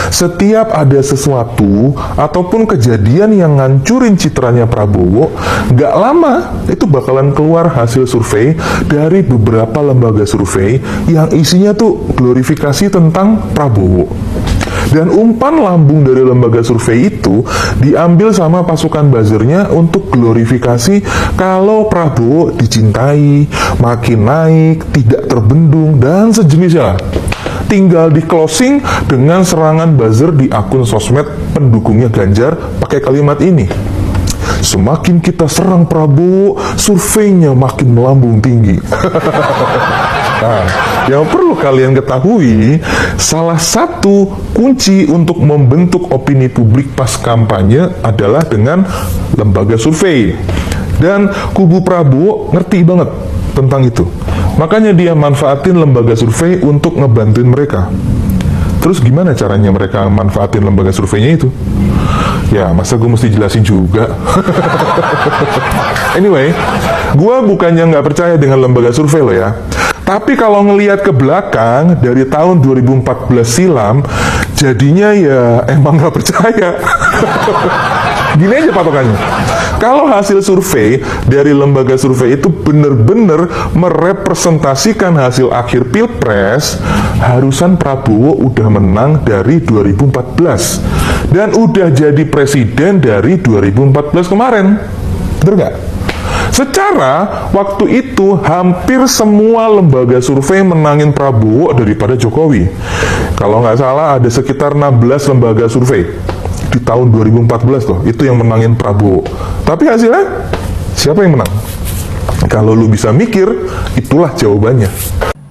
setiap ada sesuatu ataupun kejadian yang ngancurin citranya Prabowo, nggak lama itu bakalan keluar hasil survei dari beberapa lembaga survei yang isinya tuh glorifikasi tentang Prabowo. Dan umpan lambung dari lembaga survei itu diambil sama pasukan buzzernya untuk glorifikasi kalau Prabowo dicintai, makin naik, tidak terbendung, dan sejenisnya. Tinggal di closing dengan serangan buzzer di akun sosmed pendukungnya Ganjar pakai kalimat ini. Semakin kita serang Prabowo, surveinya makin melambung tinggi. Nah, yang perlu kalian ketahui, salah satu kunci untuk membentuk opini publik pas kampanye adalah dengan lembaga survei. Dan kubu Prabowo ngerti banget tentang itu. Makanya dia manfaatin lembaga survei untuk ngebantuin mereka. Terus gimana caranya mereka manfaatin lembaga surveinya itu? Ya, masa gue mesti jelasin juga? Anyway, gue bukannya nggak percaya dengan lembaga survei lo ya. Tapi kalau ngelihat ke belakang, dari tahun 2014 silam, jadinya ya emang nggak percaya. Gini aja patokannya. Kalau hasil survei dari lembaga survei itu benar-benar merepresentasikan hasil akhir Pilpres, harusan Prabowo udah menang dari 2014 dan udah jadi presiden dari 2014 kemarin. Bener nggak? Secara waktu itu hampir semua lembaga survei menangin Prabowo daripada Jokowi. Kalau nggak salah ada sekitar 16 lembaga survei di tahun 2014 loh, itu yang menangin Prabowo. Tapi hasilnya siapa yang menang? Kalau lu bisa mikir, itulah jawabannya.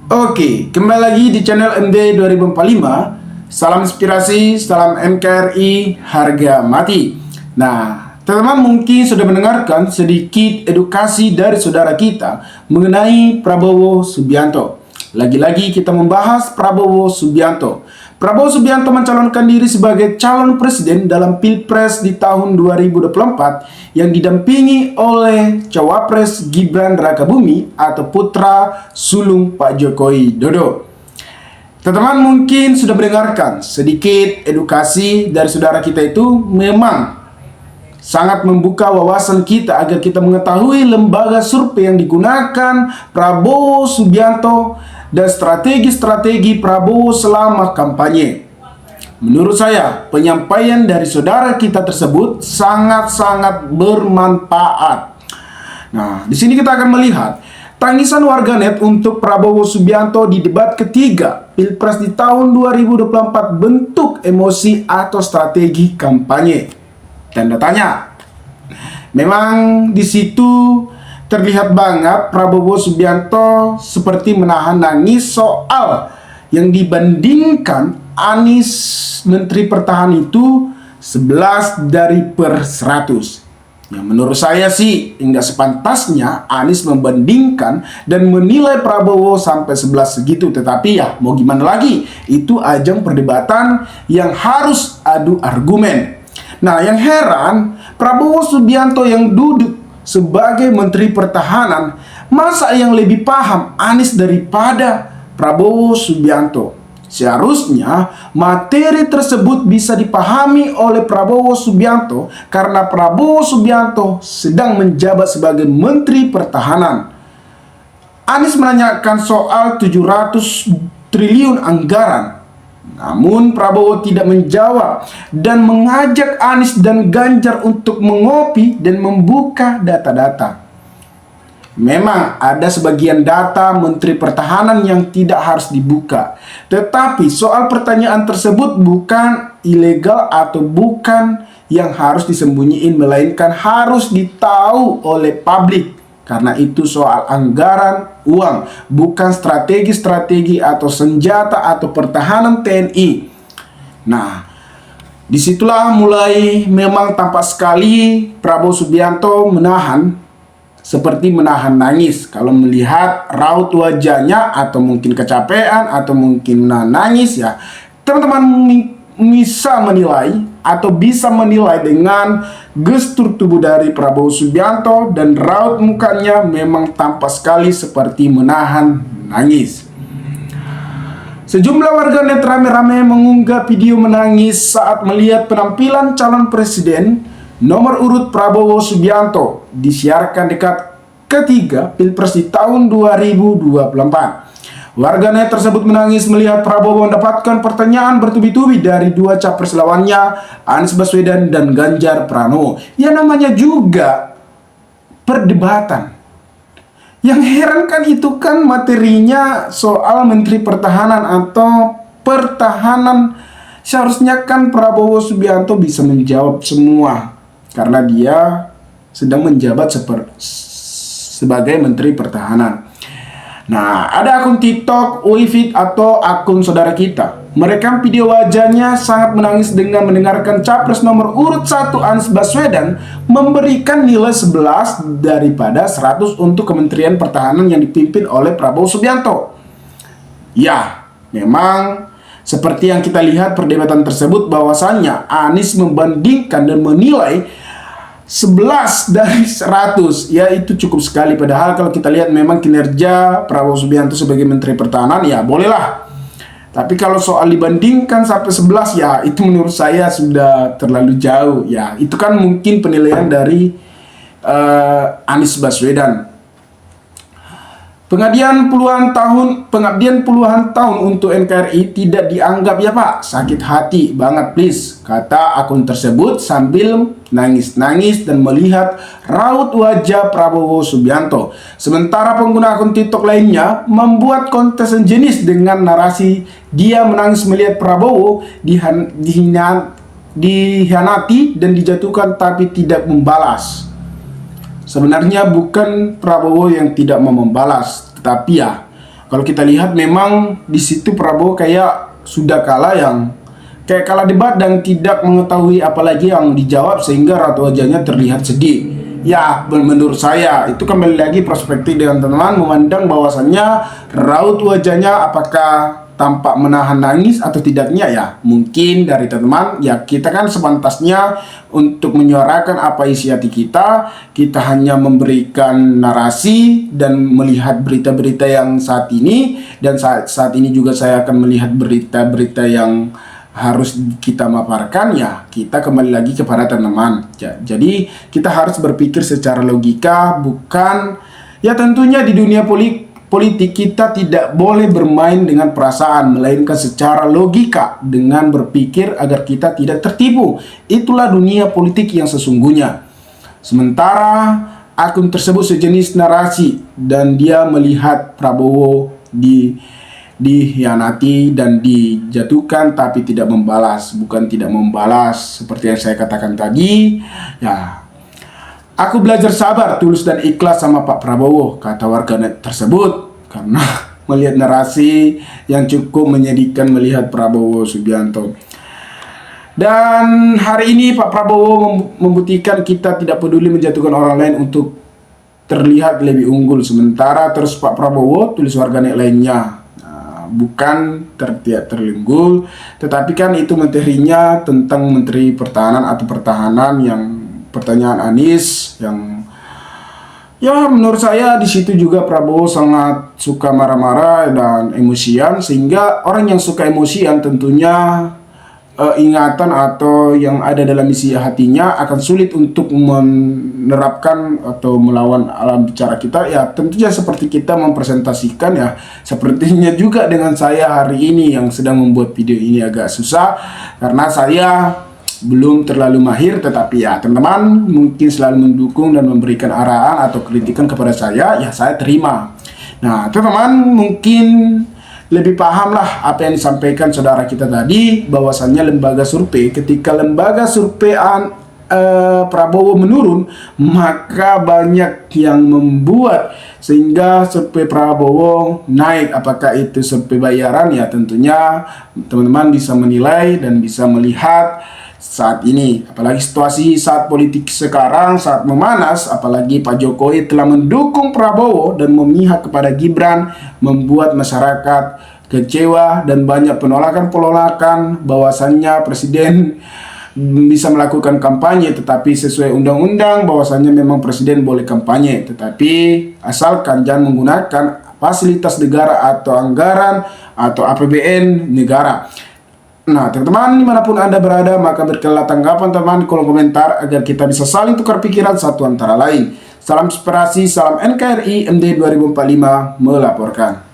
Oke, kembali lagi di channel MD 2045. Salam inspirasi, salam NKRI, harga mati. Nah, teman-teman mungkin sudah mendengarkan sedikit edukasi dari saudara kita mengenai Prabowo Subianto. Lagi-lagi kita membahas Prabowo Subianto. Prabowo Subianto mencalonkan diri sebagai calon presiden dalam Pilpres di tahun 2024 yang didampingi oleh Cawapres Gibran Rakabumi atau putra sulung Pak Jokowi Dodo. Teman-teman mungkin sudah mendengarkan sedikit edukasi dari saudara kita, itu memang sangat membuka wawasan kita agar kita mengetahui lembaga survei yang digunakan Prabowo Subianto dan strategi-strategi Prabowo selama kampanye. Menurut saya, penyampaian dari saudara kita tersebut sangat-sangat bermanfaat. Nah, di sini kita akan melihat tangisan warganet untuk Prabowo Subianto di debat ketiga Pilpres di tahun 2024, bentuk emosi atau strategi kampanye. Tanda tanya. Memang di situ terlihat banget Prabowo Subianto seperti menahan nangis soal yang dibandingkan Anies Menteri Pertahanan itu 11 dari per 100. Yang menurut saya sih enggak sepantasnya Anies membandingkan dan menilai Prabowo sampai 11 segitu. Tetapi ya mau gimana lagi, itu ajang perdebatan yang harus adu argumen. Nah, yang heran, Prabowo Subianto yang duduk sebagai Menteri Pertahanan, masa yang lebih paham Anies daripada Prabowo Subianto? Seharusnya materi tersebut bisa dipahami oleh Prabowo Subianto karena Prabowo Subianto sedang menjabat sebagai Menteri Pertahanan. Anies menanyakan soal 700 triliun anggaran. Namun Prabowo tidak menjawab dan mengajak Anies dan Ganjar untuk mengopi dan membuka data-data. Memang ada sebagian data Menteri Pertahanan yang tidak harus dibuka. Tetapi soal pertanyaan tersebut bukan ilegal atau bukan yang harus disembunyiin, melainkan harus ditahu oleh publik. Karena itu soal anggaran, uang, bukan strategi-strategi atau senjata atau pertahanan TNI. Nah, disitulah mulai memang tampak sekali Prabowo Subianto seperti menahan nangis. Kalau melihat raut wajahnya atau mungkin kecapean atau mungkin nangis ya, teman-teman bisa menilai atau bisa menilai dengan gestur tubuh dari Prabowo Subianto dan raut mukanya memang tampak sekali seperti menahan nangis. Sejumlah warganet rame-rame mengunggah video menangis saat melihat penampilan calon presiden nomor urut Prabowo Subianto disiarkan dekat ketiga Pilpres di tahun 2024. Warganet tersebut menangis melihat Prabowo mendapatkan pertanyaan bertubi-tubi dari dua capres lawannya, Anies Baswedan dan Ganjar Pranowo. Ya namanya juga perdebatan. Yang heran kan itu kan materinya soal Menteri Pertahanan atau pertahanan. Seharusnya kan Prabowo Subianto bisa menjawab semua karena dia sedang menjabat sebagai Menteri Pertahanan. Nah, ada akun TikTok Uifit atau akun saudara kita merekam video wajahnya sangat menangis dengan mendengarkan capres nomor urut 1 Anies Baswedan memberikan nilai 11 daripada 100 untuk Kementerian Pertahanan yang dipimpin oleh Prabowo Subianto. Ya, memang seperti yang kita lihat perdebatan tersebut bahwasannya Anies membandingkan dan menilai 11 dari 100. Ya itu cukup sekali, padahal kalau kita lihat memang kinerja Prabowo Subianto sebagai Menteri Pertahanan ya bolehlah. Tapi kalau soal dibandingkan sampai 11 ya itu menurut saya sudah terlalu jauh. Ya itu kan mungkin penilaian dari Anies Baswedan. Pengabdian puluhan tahun untuk NKRI tidak dianggap ya Pak, sakit hati banget please, kata akun tersebut sambil nangis-nangis dan melihat raut wajah Prabowo Subianto. Sementara pengguna akun TikTok lainnya membuat konten sejenis dengan narasi dia menangis melihat Prabowo dihianati dan dijatuhkan tapi tidak membalas. Sebenarnya bukan Prabowo yang tidak mau membalas, tetapi ya kalau kita lihat memang di situ Prabowo kayak sudah kalah, yang kayak kalah debat dan tidak mengetahui apalagi yang dijawab sehingga raut wajahnya terlihat sedih. Ya menurut saya itu kembali lagi perspektif dengan teman-teman memandang bahwasannya raut wajahnya apakah tampak menahan nangis atau tidaknya, ya mungkin dari teman-teman ya kita kan sepantasnya untuk menyuarakan apa isi hati kita. Kita hanya memberikan narasi dan melihat berita-berita yang saat ini, dan saat ini juga saya akan melihat berita-berita yang harus kita maparkan. Ya kita kembali lagi kepada teman-teman jadi kita harus berpikir secara logika, bukan ya tentunya di dunia politik kita tidak boleh bermain dengan perasaan, melainkan secara logika dengan berpikir agar kita tidak tertipu. Itulah dunia politik yang sesungguhnya. Sementara akun tersebut sejenis narasi dan dia melihat Prabowo dihianati dan dijatuhkan tapi tidak membalas, bukan tidak membalas seperti yang saya katakan tadi. Ya, aku belajar sabar, tulus dan ikhlas sama Pak Prabowo, kata warganet tersebut, karena melihat narasi yang cukup menyedihkan melihat Prabowo Subianto. Dan hari ini Pak Prabowo membuktikan kita tidak peduli menjatuhkan orang lain untuk terlihat lebih unggul. Sementara terus Pak Prabowo, tulis warganet lainnya, bukan tidak terunggul, tetapi kan itu materinya tentang Menteri Pertahanan atau Pertahanan, yang pertanyaan Anies yang ya menurut saya di situ juga Prabowo sangat suka marah-marah dan emosian, sehingga orang yang suka emosian tentunya ingatan atau yang ada dalam isi hatinya akan sulit untuk menerapkan atau melawan alam bicara kita. Ya tentunya seperti kita mempresentasikan, ya sepertinya juga dengan saya hari ini yang sedang membuat video ini agak susah karena saya belum terlalu mahir, tetapi ya teman-teman mungkin selalu mendukung dan memberikan arahan atau kritikan kepada saya, ya saya terima. Nah teman-teman mungkin lebih pahamlah apa yang disampaikan saudara kita tadi, bahwasannya lembaga survei, ketika lembaga survei Prabowo menurun, maka banyak yang membuat sehingga survei Prabowo naik. Apakah itu survei bayaran? Ya tentunya teman-teman bisa menilai dan bisa melihat saat ini, apalagi situasi saat politik sekarang saat memanas, apalagi Pak Jokowi telah mendukung Prabowo dan memihak kepada Gibran, membuat masyarakat kecewa dan banyak penolakan bahwasannya presiden bisa melakukan kampanye, tetapi sesuai undang-undang bahwasannya memang presiden boleh kampanye, tetapi asalkan jangan menggunakan fasilitas negara atau anggaran atau APBN negara. Nah, teman-teman, dimanapun Anda berada, maka berikanlah tanggapan teman di kolom komentar agar kita bisa saling tukar pikiran satu antara lain. Salam inspirasi, salam NKRI MD 2045 melaporkan.